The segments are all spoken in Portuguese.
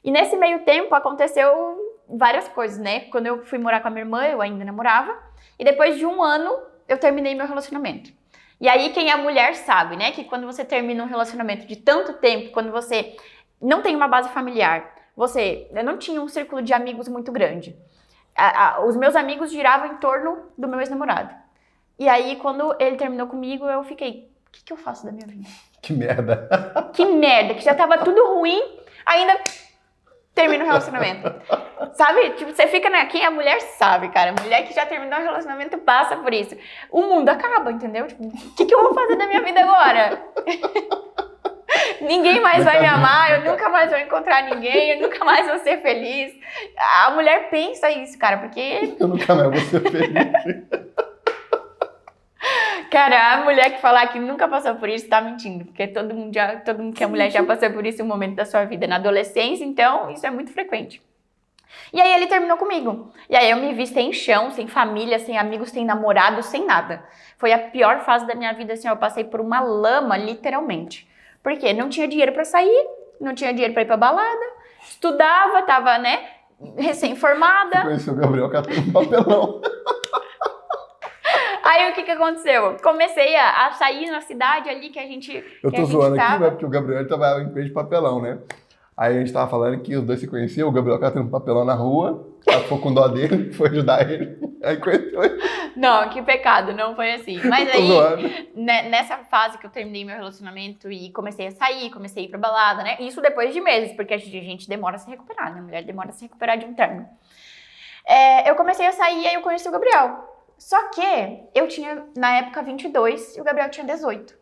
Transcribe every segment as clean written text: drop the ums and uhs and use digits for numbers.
E nesse meio tempo aconteceu várias coisas, né? Quando eu fui morar com a minha irmã, eu ainda namorava. E depois de 1 ano, eu terminei meu relacionamento. E aí, quem é mulher sabe, né? Que quando você termina um relacionamento de tanto tempo, quando você não tem uma base familiar, eu não tinha um círculo de amigos muito grande. Os meus amigos giravam em torno do meu ex-namorado. E aí, quando ele terminou comigo, eu fiquei, o que eu faço da minha vida? Que merda. Que merda, que já tava tudo ruim, ainda termina o relacionamento. Sabe? Tipo, você fica quem é mulher sabe, cara. Mulher que já terminou o relacionamento passa por isso. O mundo acaba, entendeu? Tipo, o que eu vou fazer da minha vida agora? Ninguém mais vai me amar, eu nunca mais vou encontrar ninguém, eu nunca mais vou ser feliz. A mulher pensa isso, cara, porque... Eu nunca mais vou ser feliz. Cara, a mulher que falar que nunca passou por isso tá mentindo, porque todo mundo que é mulher já passou por isso em um momento da sua vida. Na adolescência, então, isso é muito frequente. E aí ele terminou comigo. E aí eu me vi sem chão, sem família, sem amigos, sem namorado, sem nada. Foi a pior fase da minha vida, assim, eu passei por uma lama, literalmente. Por quê? Não tinha dinheiro pra sair, não tinha dinheiro pra ir pra balada, estudava, tava, né, recém-formada. Você conheceu o Gabriel catando um papelão. Aí o que aconteceu? Comecei a sair na cidade ali que a gente Eu tô zoando aqui, né? Porque o Gabriel trabalhava em empresa de papelão, né? Aí a gente tava falando que os dois se conheciam, o Gabriel catando um papelão na rua, ela ficou com dó dele, foi ajudar ele, aí conheceu ele. Não, que pecado, não foi assim. Mas aí, nessa fase que eu terminei meu relacionamento e comecei a sair, comecei a ir pra balada, né? Isso depois de meses, porque a gente demora a se recuperar, né? A mulher demora a se recuperar de um término. Eu comecei a sair e aí eu conheci o Gabriel. Só que eu tinha, na época, 22 e o Gabriel tinha 18.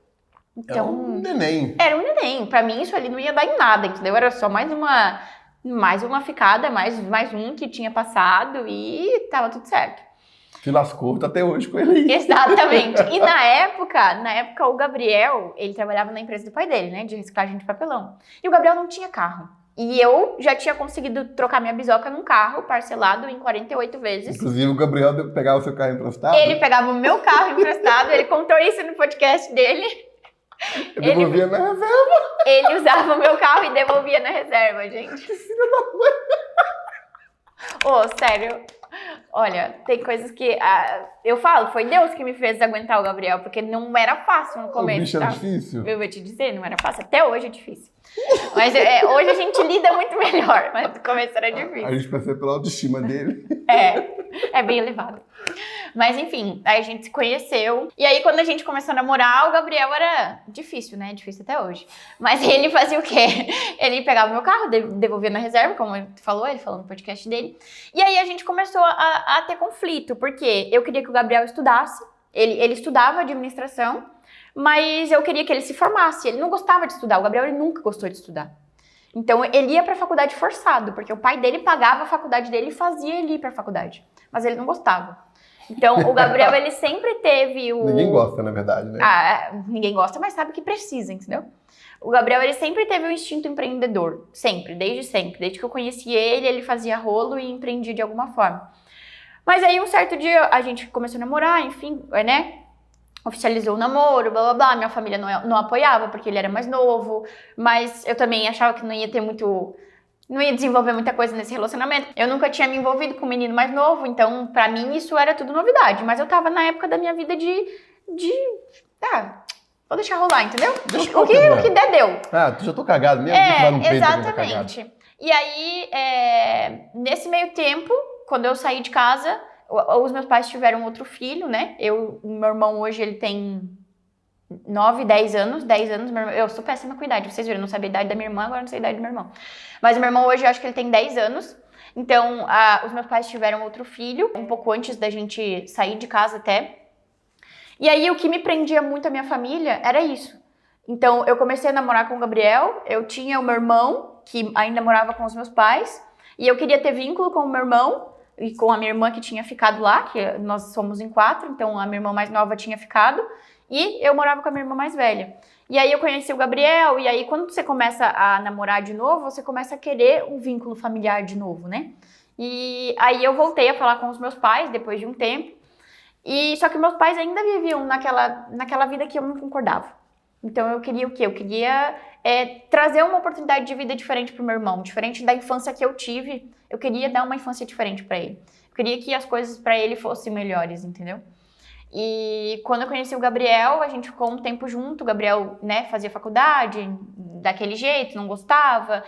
Então, era um neném. Era um neném. Pra mim, isso ali não ia dar em nada, entendeu? Era só mais uma ficada, mais um que tinha passado e tava tudo certo. Se lascou, tá até hoje com ele. Exatamente. E na época, o Gabriel, ele trabalhava na empresa do pai dele, né? De reciclagem de papelão. E o Gabriel não tinha carro. E eu já tinha conseguido trocar minha bisoca num carro parcelado em 48 vezes. Inclusive, o Gabriel pegava o seu carro emprestado? Ele pegava o meu carro emprestado, ele contou isso no podcast dele. Eu devolvia na reserva. Ele usava o meu carro e devolvia na reserva, gente. Que filho da mãe. Ô, sério. Olha, tem coisas que... eu falo, foi Deus que me fez aguentar o Gabriel, porque não era fácil no começo. O bicho era difícil? Eu vou te dizer, não era fácil. Até hoje é difícil. Mas hoje a gente lida muito melhor, mas no começo era difícil. A gente percebe pela autoestima dele. É bem elevado. Mas enfim, aí a gente se conheceu. E aí quando a gente começou a namorar, o Gabriel era difícil, né? Difícil até hoje. Mas ele fazia o quê? Ele pegava o meu carro, devolvia na reserva, como ele falou no podcast dele. E aí a gente começou a ter conflito, porque eu queria que o Gabriel estudasse. Ele estudava administração, mas eu queria que ele se formasse. Ele não gostava de estudar. O Gabriel ele nunca gostou de estudar. Então ele ia pra faculdade forçado, porque o pai dele pagava a faculdade dele e fazia ele ir pra faculdade. Mas ele não gostava. Então, o Gabriel, ele sempre teve o... Ninguém gosta, na verdade, né? Ninguém gosta, mas sabe que precisa, entendeu? O Gabriel, ele sempre teve o instinto empreendedor. Sempre, desde sempre. Desde que eu conheci ele, ele fazia rolo e empreendia de alguma forma. Mas aí, um certo dia, a gente começou a namorar, enfim, né? Oficializou o namoro, blá, blá, blá. Minha família não apoiava, porque ele era mais novo. Mas eu também achava que não ia ter muito... Não ia desenvolver muita coisa nesse relacionamento. Eu nunca tinha me envolvido com um menino mais novo, então pra mim isso era tudo novidade. Mas eu tava na época da minha vida vou deixar rolar, entendeu? O que der, deu. Tu já tô cagado mesmo? Exatamente. E aí, nesse meio tempo, quando eu saí de casa, os meus pais tiveram outro filho, né? O meu irmão hoje, ele tem 9, 10 anos, eu sou péssima com idade, vocês viram, eu não sabia a idade da minha irmã, agora não sei a idade do meu irmão. Mas o meu irmão hoje, eu acho que ele tem 10 anos, então os meus pais tiveram outro filho, um pouco antes da gente sair de casa até. E aí o que me prendia muito a minha família era isso. Então eu comecei a namorar com o Gabriel, eu tinha o meu irmão, que ainda morava com os meus pais, e eu queria ter vínculo com o meu irmão e com a minha irmã que tinha ficado lá, que nós somos em 4, então a minha irmã mais nova tinha ficado, e eu morava com a minha irmã mais velha. E aí eu conheci o Gabriel, e aí quando você começa a namorar de novo, você começa a querer um vínculo familiar de novo, né? E aí eu voltei a falar com os meus pais depois de um tempo, só que meus pais ainda viviam naquela vida que eu não concordava. Então eu queria o quê? Eu queria trazer uma oportunidade de vida diferente pro meu irmão, diferente da infância que eu tive. Eu queria dar uma infância diferente para ele. Eu queria que as coisas para ele fossem melhores, entendeu? E quando eu conheci o Gabriel, a gente ficou um tempo junto. O Gabriel, né, fazia faculdade daquele jeito, não gostava.